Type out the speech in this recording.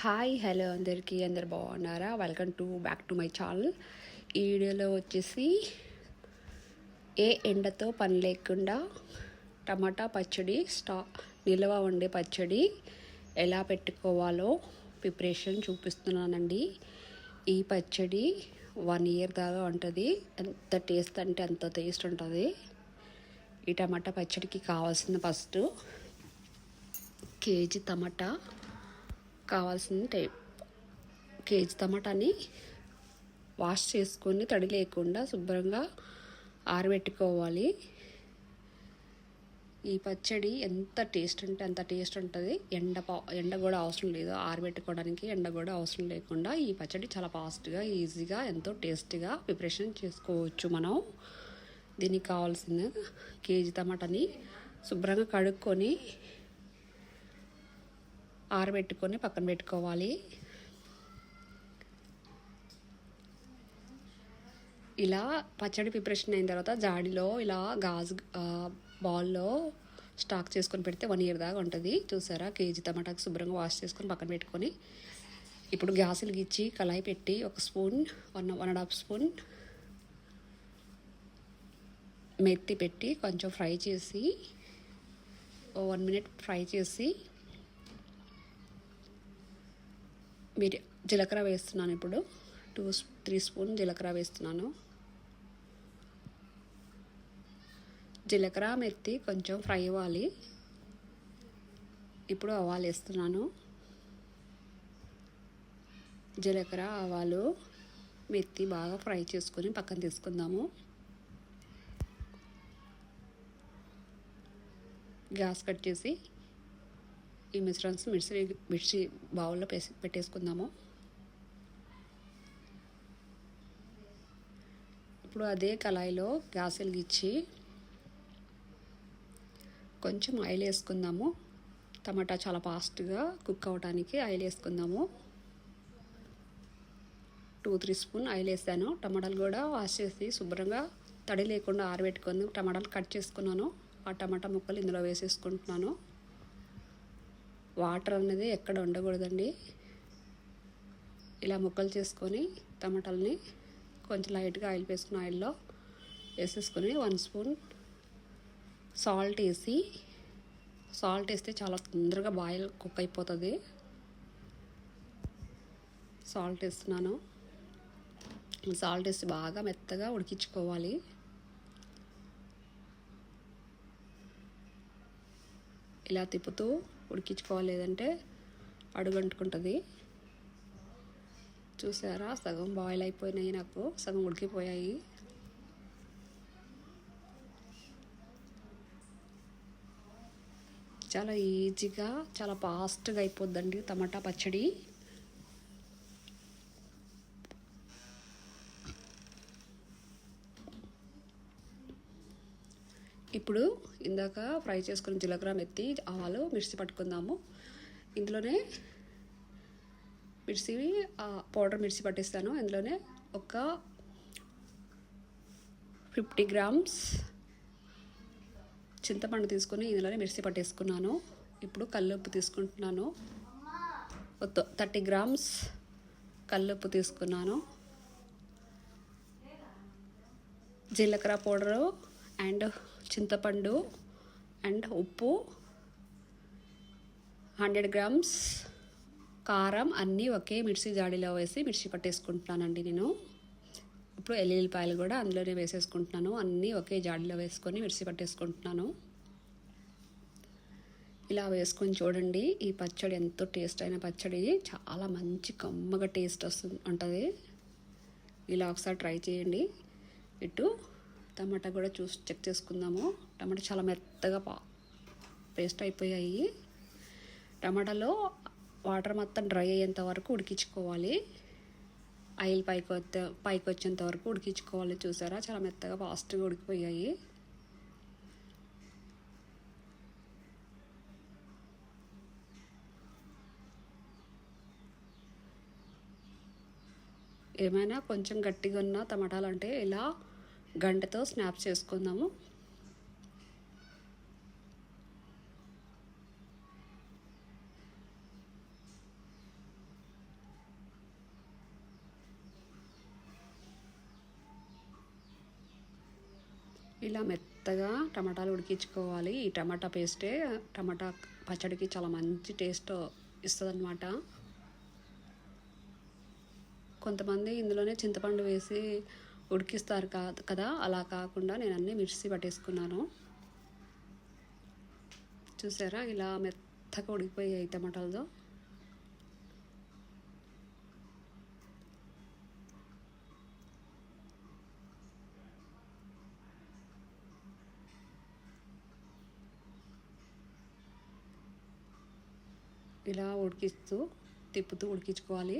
Hi hello అందరికీ అందరు బాగున్నారా? Welcome back to my channel. ఈ వీడియోలో వచ్చేసి ఏ ఎండతో పని లేకుండా టమాటా పచ్చడి నిల్వ ఉండే పచ్చడి ఎలా పెట్టుకోవాలో ప్రిపరేషన్ చూపిస్తున్నానండి. ఈ పచ్చడి 1 ఇయర్ దాకా ఉంటుంది. ఎంత టేస్ట్ అంటే అంత టేస్ట్ ఉంటుంది. ఈ టమాటా పచ్చడికి కావాల్సిన ఫస్ట్ కేజీ టమాటా కేజీ టమాటాని వాష్ చేసుకొని తడి లేకుండా శుభ్రంగా ఆరబెట్టుకోవాలి. ఈ పచ్చడి ఎంత టేస్ట్ అంటే అంత టేస్ట్ ఉంటుంది. ఎండ కూడా అవసరం లేదు, ఆరబెట్టుకోవడానికి ఎండ కూడా అవసరం లేకుండా ఈ పచ్చడి చాలా ఫాస్ట్గా ఈజీగా ఎంతో టేస్టీగా ప్రిపరేషన్ చేసుకోవచ్చు. మనం దీనికి కావాల్సిన కేజీ టమాటాని శుభ్రంగా కడుక్కొని ఆరబెట్టుకొని పక్కన పెట్టుకోవాలి. ఇలా పచ్చడి ప్రిపరేషన్ అయిన తర్వాత జాడీలో ఇలా గాజు బౌల్లో స్టాక్ చేసుకొని పెడితే 1 ఇయర్ దాకా ఉంటుంది. చూసారా, కేజీ టమాటాకి శుభ్రంగా వాష్ చేసుకొని పక్కన పెట్టుకొని ఇప్పుడు గ్యాస్ వెలిగించి కళాయి పెట్టి 1 స్పూన్ 1.5 స్పూన్ మెత్తి పెట్టి కొంచెం ఫ్రై చేసి 1 మినిట్ ఫ్రై చేసి జీలకర్ర వేస్తున్నాను. ఇప్పుడు 2-3 స్పూన్ జీలకర్ర వేస్తున్నాను. జీలకర్ర మెత్తి కొంచెం ఫ్రై అవ్వాలి. ఇప్పుడు ఆవాలు వేస్తున్నాను. జీలకర్ర ఆవాలు మెత్తి బాగా ఫ్రై చేసుకొని పక్కన తీసుకుందాము. గ్యాస్ కట్ చేసి ఈ మిర్చి బౌల్లో పెట్టేసుకుందాము. ఇప్పుడు అదే కళాయిలో గ్యాస్ వెలిగించి కొంచెం ఆయిల్ వేసుకుందాము. టమాటా చాలా ఫాస్ట్గా కుక్ అవ్వడానికి ఆయిల్ వేసుకుందాము. 2-3 స్పూన్ ఆయిల్ వేసాను. టమాటాలు కూడా వాష్ చేసి శుభ్రంగా తడి లేకుండా ఆరబెట్టుకొని టమాటాలు కట్ చేసుకున్నాను. ఆ టమాటా ముక్కలు ఇందులో వేసేసుకుంటున్నాను. వాటర్ అనేది ఎక్కడ ఉండకూడదండి. ఇలా ముక్కలు చేసుకొని టమాటాలని కొంచెం లైట్గా ఆయిల్ వేసుకుని ఆయిల్లో వేసేసుకొని 1 స్పూన్ సాల్ట్ వేస్తే చాలా తొందరగా బాయిల్ కుక్ అయిపోతుంది. సాల్ట్ వేస్తున్నాను. సాల్ట్ వేసి బాగా మెత్తగా ఉడికించుకోవాలి. ఇలా తిప్పుతూ ఉడికించుకోవాలి, లేదంటే అడుగంటుకుంటుంది. చూసారా, సగం బాయిల్ అయిపోయినాయి, నాకు సగం ఉడికిపోయాయి. చాలా ఈజీగా చాలా ఫాస్ట్గా అయిపోద్దండి టమాటా పచ్చడి. ఇప్పుడు ఇందాక ఫ్రై చేసుకుని జీలకర్ర మెత్తి ఆవాలు మిర్చి పట్టుకుందాము. ఇందులోనే పౌడర్ మిర్చి పట్టిస్తాను. ఇందులోనే ఒక 50 గ్రామ్స్ చింతపండు తీసుకొని ఇందులోనే మిర్చి పట్టేసుకున్నాను. ఇప్పుడు కల్లుప్పు తీసుకుంటున్నాను. 30 గ్రామ్స్ కల్లుప్పు తీసుకున్నాను. జీలకర్ర పౌడరు అండ్ చింతపండు అండ్ ఉప్పు 100 గ్రామ్స్ కారం అన్నీ ఒకే మిర్చి జాడీలో వేసి మిర్చి పట్టేసుకుంటున్నానండి నేను. ఇప్పుడు ఎల్లుల్లిపాయలు కూడా అందులోనే వేసేసుకుంటున్నాను. అన్నీ ఒకే జాడీలో వేసుకొని మిర్చి పట్టేసుకుంటున్నాను. ఇలా వేసుకొని చూడండి, ఈ పచ్చడి ఎంతో టేస్ట్ అయిన పచ్చడి, చాలా మంచి కమ్మగా టేస్ట్ ఉంటుంది. ఇలా ఒకసారి ట్రై చేయండి. ఇటు టమాటా కూడా చెక్ చేసుకుందాము. టమాటా చాలా మెత్తగా పేస్ట్ అయిపోయాయి. టమాటాలో వాటర్ మొత్తం డ్రై అయ్యేంత వరకు ఉడికించుకోవాలి. ఆయిల్ పైకి వచ్చేంత వరకు ఉడికించుకోవాలి. చూసారా, చాలా మెత్తగా ఫాస్ట్గా ఉడికిపోయాయి. ఏమైనా కొంచెం గట్టిగా ఉన్న టమాటాలు అంటే ఇలా గంటతో స్నాప్ చేసుకుందాము. ఇలా మెత్తగా టమాటాలు ఉడికించుకోవాలి. ఈ టమాటా పేస్టే టమాటా పచ్చడికి చాలా మంచి టేస్ట్ ఇస్తుందన్నమాట. కొంతమంది ఇందులోనే చింతపండు వేసి ఉడికిస్తారు కదా, అలా కాకుండా నేను అన్నీ మిక్సీ పట్టేసుకున్నాను. చూసారా ఇలా మెత్తగా ఉడికిపోయాయి టమాటాలతో. ఇలా తిప్పుతూ ఉడికించుకోవాలి.